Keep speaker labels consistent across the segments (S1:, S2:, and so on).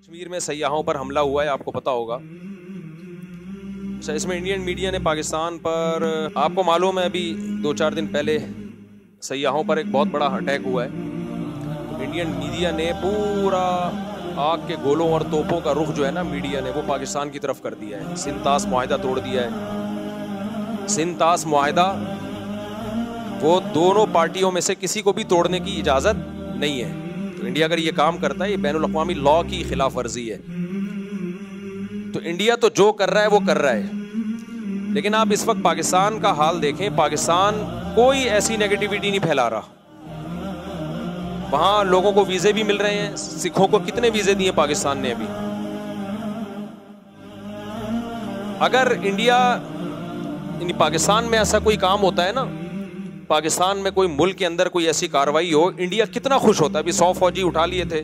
S1: कश्मीर में सयाहों पर हमला हुआ है, आपको पता होगा। अच्छा, इसमें इंडियन मीडिया ने पाकिस्तान पर, आपको मालूम है अभी 2-4 दिन पहले सयाहों पर एक बहुत बड़ा अटैक हुआ है। इंडियन मीडिया ने पूरा आग के गोलों और तोपों का रुख जो है ना, मीडिया ने वो पाकिस्तान की तरफ कर दिया है। सिंतास मुआहिदा तोड़ दिया है। सिंतास मुआहिदा वो दोनों पार्टियों में से किसी को भी तोड़ने की इजाज़त नहीं है। तो इंडिया अगर ये काम करता है, ये बैनुल अक़वामी लॉ की खिलाफ वर्जी है। तो इंडिया तो जो कर रहा है वो कर रहा है, लेकिन आप इस वक्त पाकिस्तान का हाल देखें। पाकिस्तान कोई ऐसी नेगेटिविटी नहीं फैला रहा। वहां लोगों को वीजे भी मिल रहे हैं। सिखों को कितने वीजे दिए पाकिस्तान ने अभी। अगर इंडिया पाकिस्तान में ऐसा कोई काम होता है ना, पाकिस्तान में कोई मुल्क के अंदर कोई ऐसी कार्रवाई हो, इंडिया कितना खुश होता है। अभी 100 फौजी उठा लिए थे,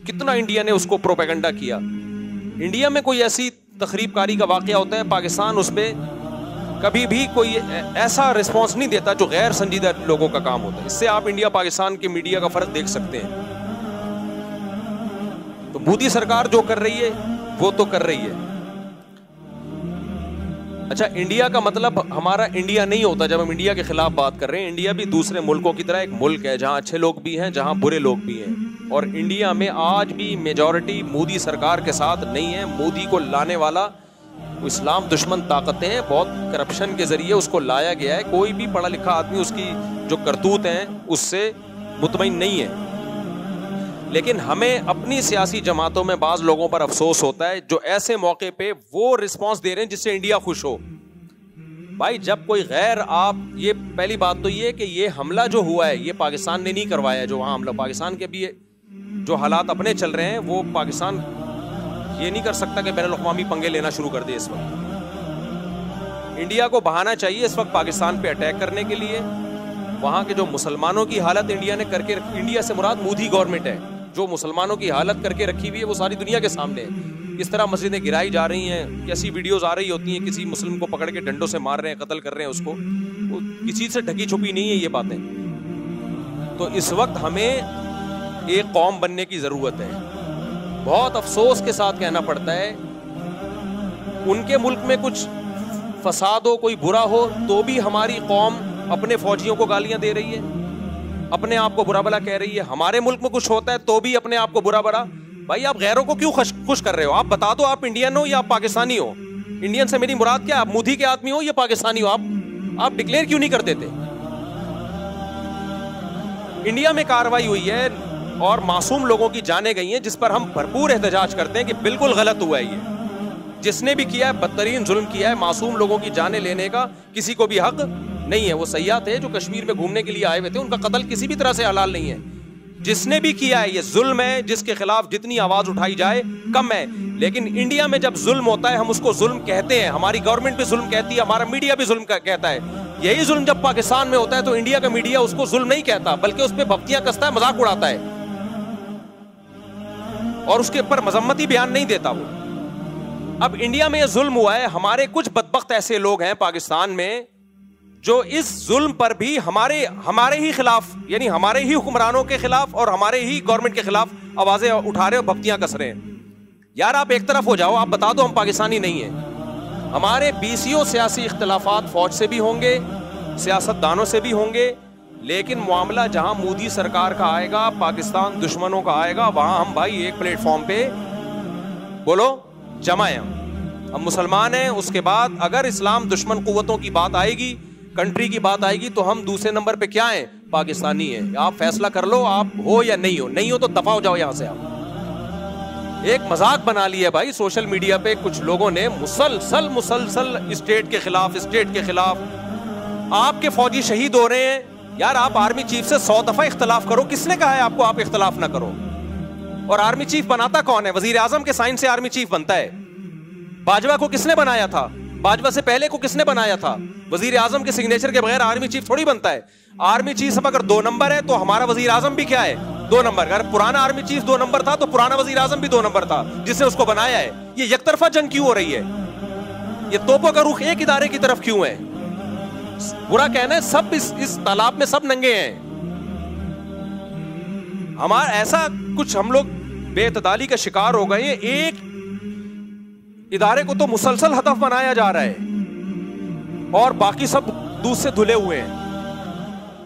S1: कितना इंडिया ने उसको प्रोपेगेंडा किया। इंडिया में कोई ऐसी तखरीबकारी का वाकया होता है, पाकिस्तान उस पर कभी भी कोई ऐसा रिस्पांस नहीं देता जो गैर संजीदा लोगों का काम होता है। इससे आप इंडिया पाकिस्तान के मीडिया का फर्क देख सकते हैं। तो मोदी सरकार जो कर रही है वो तो कर रही है। अच्छा, इंडिया का मतलब हमारा इंडिया नहीं होता जब हम इंडिया के खिलाफ बात कर रहे हैं। इंडिया भी दूसरे मुल्कों की तरह एक मुल्क है, जहां अच्छे लोग भी हैं, जहां बुरे लोग भी हैं। और इंडिया में आज भी मेजॉरिटी मोदी सरकार के साथ नहीं है। मोदी को लाने वाला इस्लाम दुश्मन ताकतें हैं, बहुत करप्शन के जरिए उसको लाया गया है। कोई भी पढ़ा लिखा आदमी उसकी जो करतूत हैं उससे मुतमईन नहीं है। लेकिन हमें अपनी सियासी जमातों में बाज लोगों पर अफसोस होता है जो ऐसे मौके पे वो रिस्पांस दे रहे हैं जिससे इंडिया खुश हो। भाई, जब कोई गैर, आप ये पहली बात तो ये कि ये हमला जो हुआ है ये पाकिस्तान ने नहीं करवाया। जो वहां हमला, पाकिस्तान के भी जो हालात अपने चल रहे हैं वो पाकिस्तान ये नहीं कर सकता कि बैनुल अक़वामी पंगे लेना शुरू कर दे। इस वक्त इंडिया को बहाना चाहिए इस वक्त पाकिस्तान पे अटैक करने के लिए। वहां के जो मुसलमानों की हालत इंडिया ने करके, इंडिया से मुराद मोदी गवर्नमेंट है, जो मुसलमानों की हालत करके रखी हुई है वो सारी दुनिया के सामने है। किस तरह मस्जिदें गिराई जा रही हैं, कैसी वीडियोस आ रही होती हैं, किसी मुस्लिम को पकड़ के डंडों से मार रहे हैं, कत्ल कर रहे हैं उसको। वो किसी से ढकी छुपी नहीं है ये बातें। तो इस वक्त हमें एक कौम बनने की जरूरत है। बहुत अफसोस के साथ कहना पड़ता है, उनके मुल्क में कुछ फसाद हो, कोई बुरा हो, तो भी हमारी कौम अपने फौजियों को गालियां दे रही है, अपने आप को बुरा भला कह रही है। हमारे मुल्क में कुछ होता है तो भी अपने आप को बुरा भला। भाई, आप गैरों को क्यों खुश कर रहे हो? आप बता दो, आप इंडियन हो या आप पाकिस्तानी हो। इंडियन से मेरी मुराद क्या है? आप मोदी के आदमी हो या पाकिस्तानी हो? आप डिक्लेयर क्यों नहीं कर देते? इंडिया में कार्रवाई हुई है और मासूम लोगों की जानें गई हैं, जिस पर हम भरपूर एहतजाज करते हैं कि बिल्कुल गलत हुआ है। ये जिसने भी किया है बदतरीन जुल्म किया है। मासूम लोगों की जानें लेने का किसी को भी हक नहीं है। वो सयाह थे जो कश्मीर में घूमने के लिए आए हुए थे, उनका कत्ल किसी भी तरह से हलाल नहीं है। जिसने भी किया है ये जुल्म है, जिसके खिलाफ जितनी आवाज उठाई जाए कम है। लेकिन इंडिया में जब जुल्म होता है हम उसको जुल्म कहते हैं, हमारी गवर्नमेंट भी जुल्म कहती है, हमारा मीडिया भी जुल्म कहता है। यही जुल्म जब पाकिस्तान में होता है तो इंडिया का मीडिया उसको जुल्म नहीं कहता, बल्कि उस पर भपतियां कसता है, मजाक उड़ाता है और उसके ऊपर मजम्मती बयान नहीं देता वो। अब इंडिया में यह जुल्म हुआ है, हमारे कुछ बदबख्त ऐसे लोग हैं पाकिस्तान में जो इस जुल्म पर भी हमारे ही खिलाफ, यानी हमारे ही हुक्मरानों के खिलाफ और हमारे ही गवर्नमेंट के खिलाफ आवाजें उठा रहे हो, भक्तियां कस रहे हैं। यार, आप एक तरफ हो जाओ, आप बता दो हम पाकिस्तानी नहीं है। हमारे बीसियों सियासी इख्तिलाफात फौज से भी होंगे, सियासतदानों से भी होंगे, लेकिन मामला जहां मोदी सरकार का आएगा, पाकिस्तान दुश्मनों का आएगा, वहां हम भाई एक प्लेटफॉर्म पे बोलो जमा हैं। हम मुसलमान हैं। उसके बाद अगर इस्लाम दुश्मन कुव्वतों की बात आएगी, कंट्री की बात आएगी, तो हम दूसरे नंबर पे क्या हैं? पाकिस्तानी हैं। आप फैसला कर लो, आप हो या नहीं हो। नहीं हो तो दफा हो जाओ यहां से। आप एक मजाक बना लिया भाई सोशल मीडिया पे कुछ लोगों ने, मुसलसल स्टेट के खिलाफ। आपके फौजी शहीद हो रहे हैं। यार, आप आर्मी चीफ से 100 दफा इख्तलाफ करो। किसने कहा है आपको आप इख्तलाफ ना करो? और आर्मी चीफ बनाता कौन है? वजीर आजम के साइन से आर्मी चीफ बनता है। बाजवा को किसने बनाया था? बाजवा से पहले को किसने बनाया था? वजीर आजम के सिग्नेचर के बगैर आर्मी चीफ थोड़ी बनता है। आर्मी चीफ अगर 2 नंबर है तो हमारा वजीर आजम भी क्या है? 2 नंबर। अगर पुराना आर्मी चीफ 2 नंबर था तो पुराना वजीर आजम भी 2 नंबर था, जिसने उसको बनाया है। ये एकतरफा जंग क्यों हो रही है? ये तोपों का रुख एक इदारे की तरफ क्यों है? बुरा कहना है, सब इस तालाब में सब नंगे हैं। हमारा ऐसा कुछ हम लोग बेतदाली का शिकार हो गए हैं। एक इदारे को तो मुसलसल हदफ बनाया जा रहा है और बाकी सब दूध से धुले हुए हैं।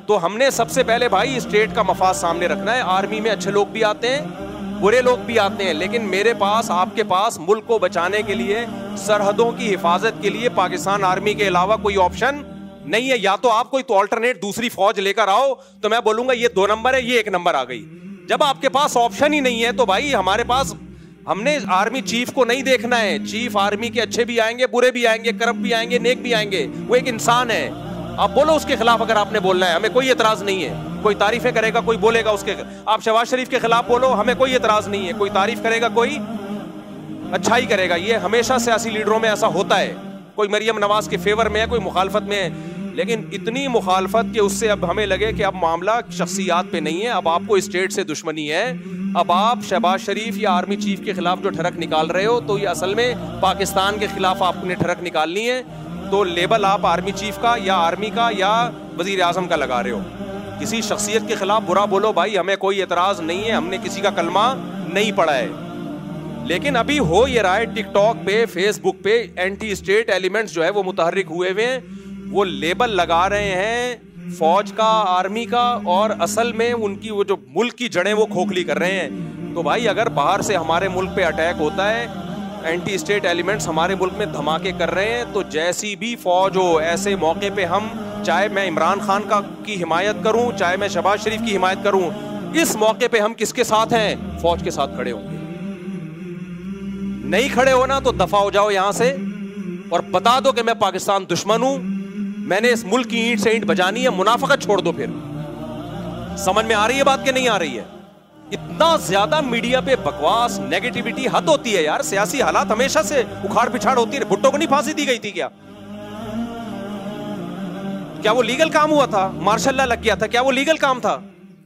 S1: तो हमने सबसे पहले भाई स्टेट का मफाद सामने रखना है। आर्मी में अच्छे लोग भी आते हैं, बुरे लोग भी आते हैं, लेकिन मेरे पास, आपके पास मुल्क को बचाने के लिए, सरहदों की हिफाजत के लिए पाकिस्तान आर्मी के अलावा कोई ऑप्शन नहीं है। या तो आप कोई तो अल्टरनेट दूसरी फौज लेकर आओ, तो मैं बोलूंगा ये 2 नंबर है, ये 1 नंबर आ गई। जब आपके पास ऑप्शन ही नहीं है तो भाई हमारे पास, हमने आर्मी चीफ को नहीं देखना है। चीफ आर्मी के अच्छे भी आएंगे, बुरे भी आएंगे, करप्ट भी आएंगे, नेक भी आएंगे। वो एक इंसान है। आप बोलो उसके खिलाफ अगर आपने बोलना है, हमें कोई एतराज नहीं है। कोई तारीफें करेगा, कोई बोलेगा उसके। आप शहबाज शरीफ के खिलाफ बोलो, हमें कोई एतराज नहीं है। कोई तारीफ करेगा, कोई अच्छाई करेगा। ये हमेशा सियासी लीडरों में ऐसा होता है। कोई मरियम नवाज के फेवर में है, कोई मुखालफत में है। लेकिन इतनी मुखालफत कि उससे अब हमें लगे कि अब मामला शख्सियात पे नहीं है, अब आपको स्टेट से दुश्मनी है। अब आप शहबाज शरीफ या आर्मी चीफ के खिलाफ जो ठरक निकाल रहे हो, तो ये असल में पाकिस्तान के खिलाफ आपने ठरक निकालनी है। तो लेबल आप आर्मी चीफ का या आर्मी का या वजीर आजम का लगा रहे हो। किसी शख्सियत के खिलाफ बुरा बोलो भाई, हमें कोई एतराज नहीं है, हमने किसी का कलमा नहीं पढ़ा है। लेकिन अभी हो ये रहा है, टिकटॉक पे, फेसबुक पे एंटी स्टेट एलिमेंट्स जो है वो मुतहर्रिक हुए हुए हैं। वो लेबल लगा रहे हैं फौज का, आर्मी का, और असल में उनकी वो जो मुल्क की जड़ें वो खोखली कर रहे हैं। तो भाई अगर बाहर से हमारे मुल्क पे अटैक होता है, एंटी स्टेट एलिमेंट्स हमारे मुल्क में धमाके कर रहे हैं, तो जैसी भी फौज हो, ऐसे मौके पे हम, चाहे मैं इमरान खान की हिमायत करूं, चाहे मैं शहबाज शरीफ की हिमायत करूं, इस मौके पे हम किसके साथ हैं? फौज के साथ खड़े होंगे। नहीं खड़े होना तो दफा हो जाओ यहां से और बता दो कि मैं पाकिस्तान दुश्मन हूं, मैंने इस मुल्क की ईंट से ईंट बजानी है। मुनाफिकत छोड़ दो। फिर समझ में आ रही है बात कि नहीं आ रही है? इतना ज्यादा मीडिया पे बकवास, नेगेटिविटी, हद होती है यार। सियासी हालात हमेशा से उखाड़ पिछाड़ होती है। भुट्टो को नहीं फांसी दी गई थी क्या? क्या वो लीगल काम हुआ था? मार्शल लॉ लग गया था, क्या वो लीगल काम था?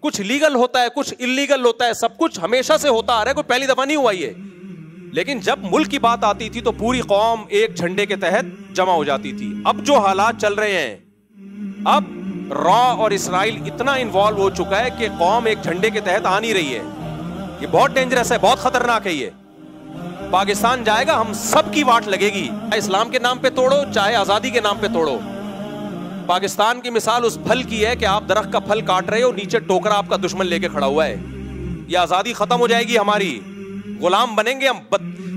S1: कुछ लीगल होता है, कुछ इलीगल होता है, सब कुछ हमेशा से होता आ रहा है, कोई पहली दफा नहीं हुआ ये। लेकिन जब मुल्क की बात आती थी तो पूरी कौम एक झंडे के तहत जमा हो जाती थी। अब जो हालात चल रहे हैं, अब रॉ और इसराइल इतना इन्वॉल्व हो चुका है कि कौम एक झंडे के तहत आ नहीं रही है। ये बहुत डेंजरस है, बहुत खतरनाक है। ये पाकिस्तान जाएगा, हम सब की वाट लगेगी। चाहे इस्लाम के नाम पे तोड़ो, चाहे आजादी के नाम पे तोड़ो। पाकिस्तान की मिसाल उस फल की है कि आप दरख्त का फल काट रहे हो, नीचे टोकरा आपका दुश्मन लेके खड़ा हुआ है। ये आजादी खत्म हो जाएगी हमारी, गुलाम बनेंगे हम।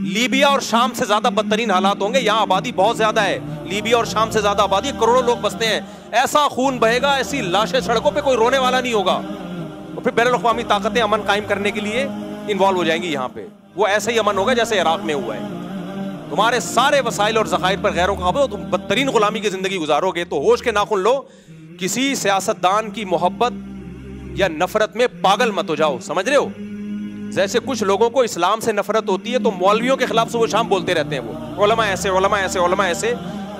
S1: लीबिया और शाम से ज्यादा बदतरीन हालात होंगे। यहाँ आबादी बहुत ज्यादा है, लीबिया और शाम से ज्यादा आबादी, करोड़ों लोग बसते हैं। ऐसा खून बहेगा, ऐसी लाशें सड़कों पे, कोई रोने वाला नहीं होगा। और फिर बैनुल अक़वामी ताकतें अमन कायम करने के लिए इन्वॉल्व हो जाएंगी यहाँ पे। वो ऐसे ही अमन होगा जैसे इराक में हुआ है। तुम्हारे सारे वसाइल और ज़खायर पर गैरों का कब्ज़ा, तुम बदतरीन गुलामी की जिंदगी गुजारोगे। तो होश के नाखुन लो, किसी सियासतदान की मोहब्बत या नफरत में पागल मत हो जाओ। समझ रहे हो? जैसे कुछ लोगों को इस्लाम से नफरत होती है तो मौलवियों के खिलाफ सुबह शाम बोलते रहते हैं, वो उलमा ऐसे, उलमा ऐसे, उलमा ऐसे।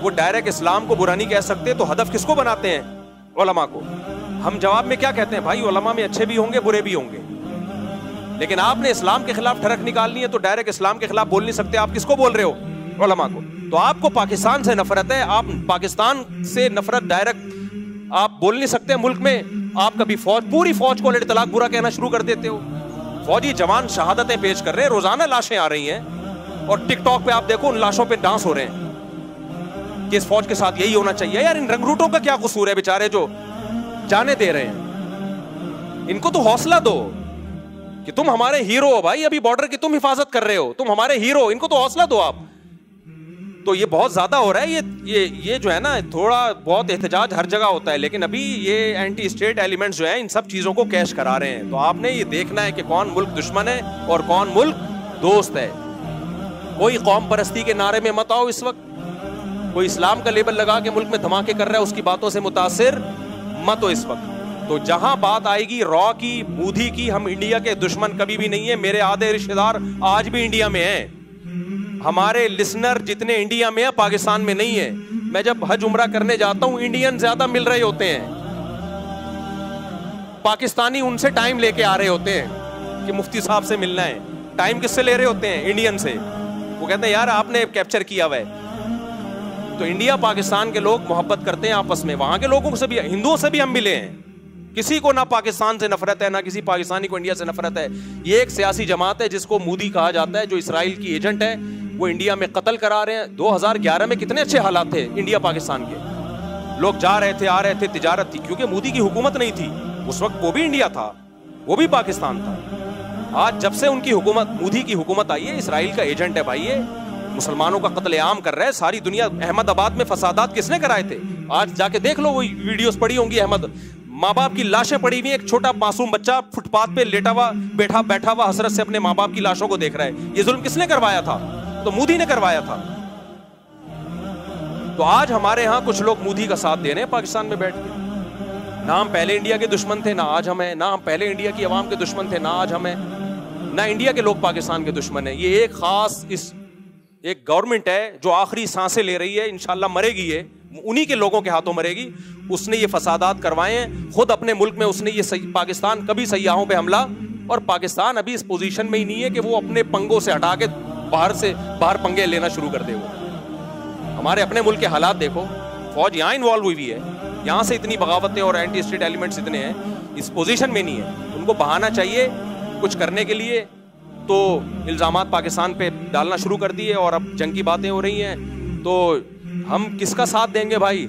S1: वो डायरेक्ट इस्लाम को बुरा नहीं कह सकते, तो हदफ किसको बनाते हैं? उलमा को। हम जवाब में क्या कहते हैं? भाई उलमा में अच्छे भी होंगे, बुरे भी होंगे, लेकिन आपने इस्लाम के खिलाफ ठरक निकालनी है तो डायरेक्ट इस्लाम के खिलाफ बोल नहीं सकते। आप किसको बोल रहे हो? उलमा को। तो आपको पाकिस्तान से नफरत है, आप पाकिस्तान से नफरत डायरेक्ट आप बोल नहीं सकते मुल्क में। आप कभी पूरी फौज को तलाक बुरा कहना शुरू कर देते हो। फौजी जवान शहादतें पेश कर रहे हैं, रोजाना लाशें आ रही हैं, और टिकटॉक पे आप देखो उन लाशों पे डांस हो रहे हैं कि इस फौज के साथ यही होना चाहिए। यार इन रंगरूटों का क्या कसूर है बेचारे जो जाने दे रहे हैं? इनको तो हौसला दो कि तुम हमारे हीरो हो भाई, अभी बॉर्डर की तुम हिफाजत कर रहे हो, तुम हमारे हीरो, इनको तो हौसला दो आप। तो ये बहुत ज्यादा हो रहा है, ये जो है ना, थोड़ा बहुत एहतजाज हर जगह होता है, लेकिन अभी ये एंटी स्टेट एलिमेंट्स जो है इन सब चीजों को कैश करा रहे हैं। तो आपने ये देखना है कि कौन मुल्क दुश्मन है और कौन मुल्क दोस्त है। कोई कौम परस्ती के नारे में मत आओ इस वक्त, कोई इस्लाम का लेबल लगा के मुल्क में धमाके कर रहा है उसकी बातों से मुतासिर मत हो इस वक्त। तो जहां बात आएगी रॉ की, मूधी की, हम इंडिया के दुश्मन कभी भी नहीं है। मेरे आधे रिश्तेदार आज भी इंडिया में हैं। हमारे लिसनर जितने इंडिया में है पाकिस्तान में नहीं है। मैं जब हज उम्रा करने जाता हूं, इंडियन ज्यादा मिल रहे होते हैं, पाकिस्तानी उनसे टाइम लेके आ रहे होते हैं कि मुफ्ती साहब से मिलना है। टाइम किससे ले रहे होते हैं? इंडियन से। वो कहते हैं यार आपने कैप्चर किया हुआ है। तो इंडिया पाकिस्तान के लोग मोहब्बत करते हैं आपस में, वहां के लोगों से भी, हिंदुओं से भी हम मिले हैं। किसी को ना पाकिस्तान से नफरत है, ना किसी पाकिस्तानी को इंडिया से नफरत है। ये एक सियासी जमात है जिसको मोदी कहा जाता है, जो इसराइल की एजेंट है। वो इंडिया में कत्ल करा रहे हैं। 2011 में कितने अच्छे हालात थे इंडिया पाकिस्तान के, लोग जा रहे थे, आ रहे थे, तिजारत थी, क्योंकि मोदी की हुकूमत नहीं थी उस वक्त। वो भी इंडिया था, वो भी पाकिस्तान था। आज जब से उनकी हुकूमत, मोदी की हुकूमत आई है, इसराइल का एजेंट है भाई ये, मुसलमानों का कत्लेआम कर रहा है सारी दुनिया। अहमदाबाद में फसादात किसने कराए थे? आज जाके देख लो, वो वीडियोस पड़ी होंगी। अहमद, माँ बाप की लाशें पड़ी हुई, एक छोटा मासूम बच्चा फुटपाथ पे लेटा हुआ, बैठा हुआ हसरत से अपने माँ बाप की लाशों को देख रहा है। ये जुल्म किसने करवाया था? तो मोदी ने करवाया था। तो आज हमारे यहां कुछ लोग मोदी का साथ दे रहे हैं पाकिस्तान में बैठ के। ना हम पहले इंडिया के दुश्मन थे, ना आज हम हैं। ना हम पहले इंडिया की आवाम के दुश्मन थे, ना आज हम हैं। ना इंडिया के लोग पाकिस्तान के दुश्मन हैं। ये एक खास एक गवर्नमेंट है जो आखिरी सांसें ले रही है, इंशाल्लाह मरेगी, ये उन्हीं के लोगों के हाथों मरेगी। उसने ये फसादात करवाए हैं खुद अपने मुल्क में। उसने ये पाकिस्तान कभी सयाहों पे हमला, और पाकिस्तान अभी इस पोजीशन में ही नहीं है कि वो अपने पंगों से हटा के बाहर पंगे लेना शुरू कर दे। वो हमारे अपने मुल्क के हालात देखो, फौज यहाँ इन्वॉल्व हुई है, यहाँ से इतनी बगावतें और एंटी स्टेट एलिमेंट्स इतने हैं, इस पोजीशन में नहीं है। उनको बहाना चाहिए कुछ करने के लिए, तो इल्जामात पाकिस्तान पे डालना शुरू कर दिए और अब जंग की बातें हो रही हैं। तो हम किसका साथ देंगे भाई?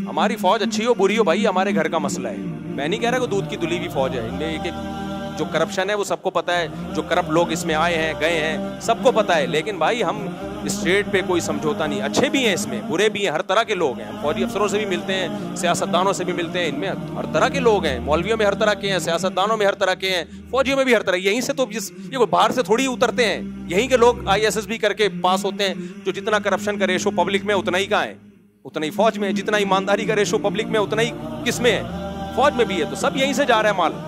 S1: हमारी फौज अच्छी हो बुरी हो भाई, हमारे घर का मसला है। मैं नहीं कह रहा कि दूध की दुली हुई फौज है। इनमें एक जो करप्शन है वो सबको पता है, जो करप्ट लोग इसमें आए हैं गए हैं सबको पता है। लेकिन भाई हम स्टेट पे कोई समझौता नहीं। अच्छे भी हैं इसमें, बुरे भी हैं, हर तरह के लोग हैं। हम फौजी अफसरों से भी मिलते हैं, सियासतदानों से भी मिलते हैं, इनमें हर तरह के लोग हैं। मौलवियों में हर तरह के हैं, सियासतदानों में हर तरह के हैं, फौजियों में भी हर तरह। यहीं से तो ये कोई बाहर से थोड़ी उतरते हैं, यहीं के लोग ISSB करके पास होते हैं। जो जितना करप्शन का रेशो पब्लिक में उतना ही कहाँ है, उतना ही फौज में है। जितना ईमानदारी का रेशो पब्लिक में उतना ही किस में है, फौज में भी है। तो सब यहीं से जा रहा है माल।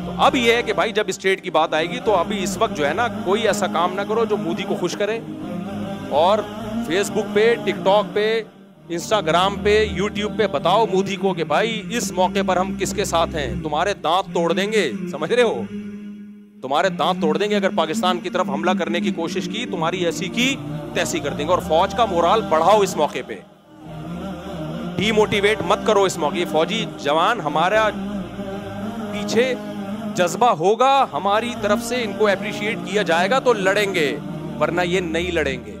S1: तो अब ये है कि भाई जब स्टेट की बात आएगी तो अभी इस वक्त जो है ना, कोई ऐसा काम ना करो जो मोदी को खुश करे। और फेसबुक पे, टिकटॉक पे, इंस्टाग्राम पे, यूट्यूब पे बताओ मोदी को कि भाई इस मौके पर हम किसके साथ हैं। तुम्हारे दांत तोड़ देंगे, समझ रहे हो? तुम्हारे दांत तोड़ देंगे अगर पाकिस्तान की तरफ हमला करने की कोशिश की। तुम्हारी ऐसी की तैसी कर देंगे। और फौज का मोराल बढ़ाओ इस मौके पे, डीमोटिवेट मत करो इस मौके। फौजी जवान हमारा पीछे जज्बा होगा, हमारी तरफ से इनको अप्रिशिएट किया जाएगा तो लड़ेंगे, वरना ये नहीं लड़ेंगे।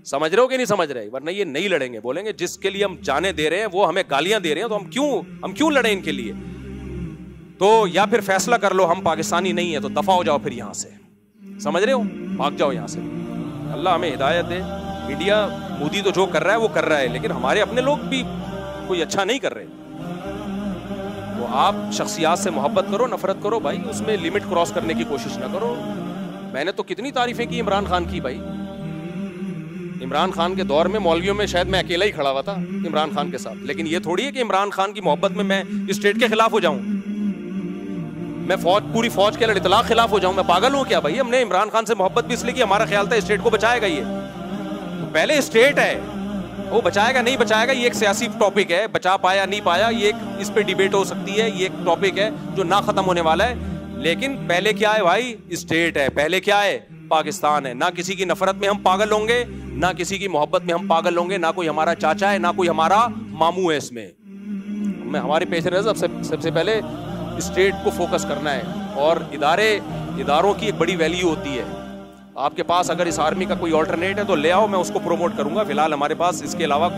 S1: समझ रहे हो कि नहीं समझ रहे? वरना ये नहीं लड़ेंगे। बोलेंगे जिसके लिए हम जाने दे रहे हैं वो हमें गालियां दे रहे हैं, तो हम क्यों लड़ें इनके लिए? तो या फिर फैसला कर लो हम पाकिस्तानी नहीं है तो दफा हो जाओ फिर यहां से। समझ रहे हो? भाग जाओ यहां से। अल्लाह हमें हिदायत दे। इंडिया, मोदी तो जो कर रहा है वो कर रहा है, लेकिन हमारे अपने लोग भी कोई अच्छा नहीं कर रहे। तो आप शख्सियात से मोहब्बत करो, नफरत करो भाई, उसमें लिमिट क्रॉस करने की कोशिश ना करो। मैंने तो कितनी तारीफें की इमरान खान की भाई। इमरान खान के दौर में मौलवियों में शायद मैं अकेला ही खड़ा हुआ था इमरान खान के साथ। लेकिन ये थोड़ी है कि इमरान खान की मोहब्बत में मैं स्टेट के खिलाफ हो जाऊं, मैं पूरी फौज के इतलाक खिलाफ हो जाऊं। मैं पागल हूं क्या भाई? हमने इमरान खान से मोहब्बत भी इसलिए की, हमारा ख्याल था स्टेट को बचाएगा ये। तो पहले स्टेट है, वो बचाएगा नहीं बचाएगा ये एक सियासी टॉपिक है। बचा पाया नहीं पाया ये इस पे डिबेट हो सकती है, ये एक टॉपिक है जो ना खत्म होने वाला है। लेकिन पहले क्या है भाई? स्टेट है। पहले क्या है? पाकिस्तान है। ना किसी की नफरत में हम पागल होंगे, ना किसी की मोहब्बत में हम पागल होंगे। ना कोई हमारा चाचा है, ना कोई हमारा मामू है। इसमें हमारे पेश नज़र सबसे पहले स्टेट को फोकस करना है। और इदारों की एक बड़ी वैल्यू होती है। आपके पास अगर इस आर्मी का कोई ऑल्टरनेट है तो ले आओ, मैं उसको प्रमोट करूंगा। फिलहाल हमारे पास इसके अलावा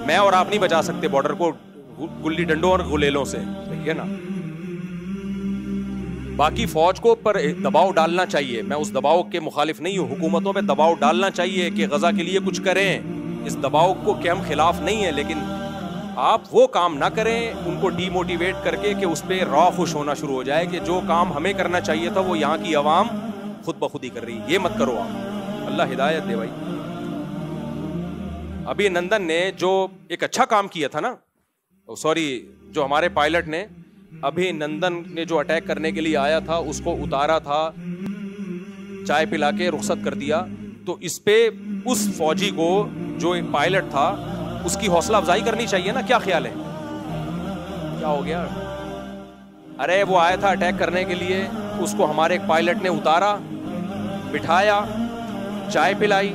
S1: मैं और आप नहीं बचा सकते बॉर्डर को गुल्ली डंडों और गुलेलों से, ठीक है ना? बाकी फौज को पर दबाव डालना चाहिए। मैं उस दबाव के मुखालिफ नहीं हूँ। हुकूमतों पे दबाव डालना चाहिए कि गजा के लिए कुछ करें। इस दबाव को के हम खिलाफ नहीं है, लेकिन आप वो काम ना करें उनको डीमोटिवेट करके कि उस पर रॉ खुश होना शुरू हो जाए कि जो काम हमें करना चाहिए था वो यहाँ की आवाम खुद ब खुद ही कर रही है। ये मत करो आप। अल्लाह हिदायत दे भाई। अभिनंदन ने जो एक अच्छा काम किया था ना, सॉरी, जो हमारे पायलट ने, अभिनंदन ने जो अटैक करने के लिए आया था उसको उतारा था, चाय पिला के रुखसत कर दिया। तो इस पे उस फौजी को जो एक पायलट था उसकी हौसला अफजाई करनी चाहिए ना। क्या ख्याल है? क्या हो गया? अरे वो आया था अटैक करने के लिए, उसको हमारे एक पायलट ने उतारा, बिठाया, चाय पिलाई,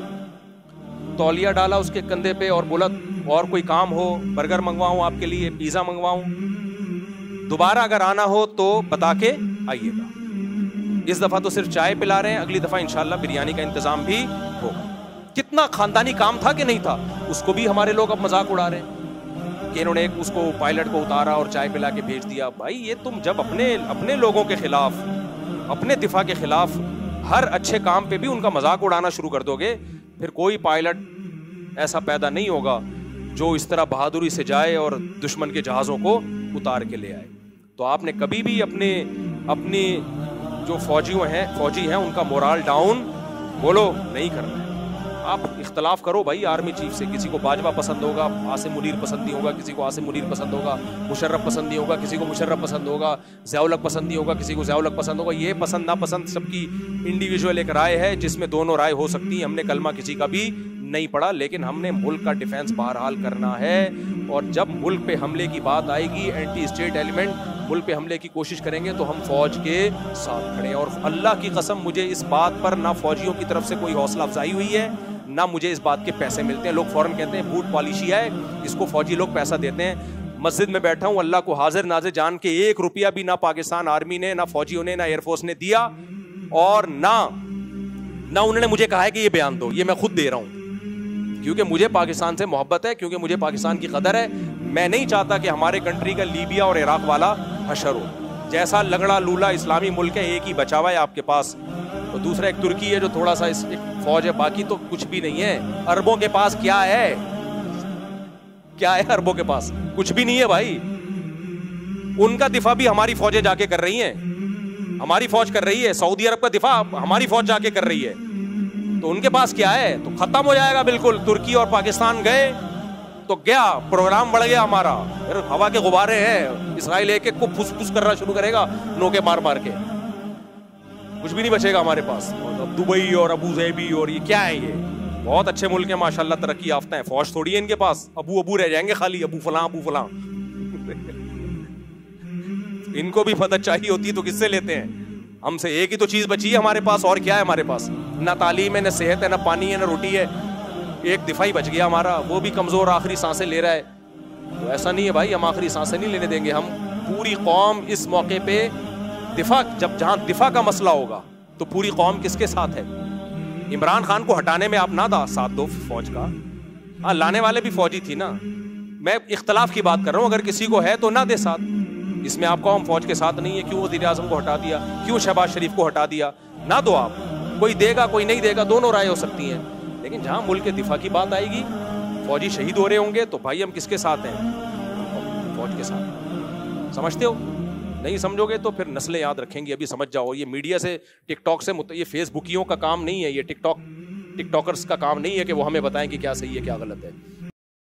S1: तौलिया डाला उसके कंधे पे और बोला और कोई काम हो, बर्गर मंगवाऊं आपके लिए, पिज्जा मंगवाऊं, दोबारा अगर आना हो तो बता के आइएगा। इस दफा तो सिर्फ चाय पिला रहे हैं, अगली दफा इंशाल्लाह बिरयानी का इंतजाम भी होगा। कितना खानदानी काम था कि नहीं था, उसको भी हमारे लोग अब मजाक उड़ा रहे हैं कि इन्होंने उसको पायलट को उतारा और चाय पिला के भेज दिया। भाई ये तुम जब अपने लोगों के खिलाफ, अपने दिफा के खिलाफ हर अच्छे काम पे भी उनका मजाक उड़ाना शुरू कर दोगे, फिर कोई पायलट ऐसा पैदा नहीं होगा जो इस तरह बहादुरी से जाए और दुश्मन के जहाज़ों को उतार के ले आए। तो आपने कभी भी अपने जो फौजी हैं उनका मोराल डाउन बोलो नहीं करना है। आप इख्तलाफ करो भाई आर्मी चीफ से, किसी को बाजवा पसंद होगा, आसिम मुनीर पसंद नहीं होगा, किसी को आसिम मुनीर पसंद होगा, मुशर्रफ पसंद नहीं होगा, किसी को मुशर्रफ पसंद होगा, ज़ियाउल हक पसंद नहीं होगा, किसी को ज़ियाउल हक पसंद होगा। ये पसंद नापसंद सबकी इंडिविजुअल एक राय है जिसमें दोनों राय हो सकती है। हमने कलमा किसी का भी नहीं पढ़ा, लेकिन हमने मुल्क का डिफेंस बहरहाल करना है। और जब मुल्क पे हमले की बात आएगी, एंटी स्टेट एलिमेंट मुल्क पे हमले की कोशिश करेंगे तो हम फौज के साथ खड़े हैं। और अल्लाह की कसम मुझे इस बात पर ना फौजियों की तरफ से कोई हौसला अफजाई हुई है, ना मुझे इस बात के पैसे मिलते हैं। लोग फौरन कहते हैं बूट पॉलिशी है, इसको फौजी लोग पैसा देते हैं। मस्जिद में बैठा हूँ, अल्लाह को हाजिर नाजिर जान के 1 रुपया भी ना पाकिस्तान आर्मी ने, ना फौजियों ने, ना एयरफोर्स ने दिया, और ना उन्होंने मुझे कहा है कि ये बयान दो। ये मैं खुद दे रहा हूँ क्योंकि मुझे पाकिस्तान से मोहब्बत है, क्योंकि मुझे पाकिस्तान की कदर है। मैं नहीं चाहता कि हमारे कंट्री का लीबिया और इराक वाला हशर हो। जैसा लगड़ा लूला इस्लामी मुल्क है, एक ही बचा हुआ है आपके पास, तो दूसरा एक तुर्की है जो थोड़ा सा एक फौज है, बाकी तो कुछ भी नहीं है। अरबों के पास क्या है, क्या है अरबों के पास? कुछ भी नहीं है भाई। उनका दिफा भी हमारी फौजें जाके कर रही हैं, हमारी फौज कर रही है। सऊदी अरब का दिफा हमारी फौज जाके कर रही है, तो उनके पास क्या है? तो खत्म हो जाएगा बिल्कुल। तुर्की और पाकिस्तान गए तो गया, प्रोग्राम बढ़ गया हमारा। फिर हवा के गुब्बारे हैं, इसराइल एक एक को फुस-फुस करना शुरू करेगा, नोके मार मार के, कुछ भी नहीं बचेगा हमारे पास। और दुबई और अबू ज़ैबी और ये क्या है? ये बहुत अच्छे मुल्क हैं माशाल्लाह, तरक्की याफ्ता है। फौज थोड़ी है इनके पास, अबू रह जाएंगे खाली, अबू फलां अबू फलां। इनको भी मदद चाहिए होती है तो किससे लेते हैं? हमसे एक ही तो चीज बची है हमारे पास, और क्या है हमारे पास? ना तालीम है, ना सेहत है, ना पानी है, ना रोटी है। एक दिफा ही बच गया हमारा, वो भी कमजोर आखिरी सांसें ले रहा है। तो ऐसा नहीं है भाई, हम आखिरी सांसें नहीं लेने देंगे। हम पूरी कौम इस मौके पे दिफा, जहां दिफा का मसला होगा तो पूरी कौम किसके साथ है? इमरान खान को हटाने में आप ना साथ दो फौज का, हाँ लाने वाले भी फौजी थी ना। मैं इख्तलाफ की बात कर रहा हूँ, अगर किसी को है तो ना दे साथ। इसमें आप कौम फौज के साथ नहीं है, क्यों वज़ीर आज़म को हटा दिया, क्यों शहबाज शरीफ को हटा दिया? ना दो आप, कोई देगा कोई नहीं देगा, दोनों राय हो सकती हैं। लेकिन जहां मुल्क के दिफा की बात आएगी, फौजी शहीद हो रहे होंगे, तो भाई हम किसके साथ हैं? फौज के साथ। समझते हो? नहीं समझोगे तो फिर नस्लें याद रखेंगी। अभी समझ जाओ, ये मीडिया से, टिकटॉक से, ये फेसबुकियों का काम नहीं है, ये टिकटॉकर्स का काम नहीं है कि वो हमें बताएं कि क्या सही है क्या गलत है।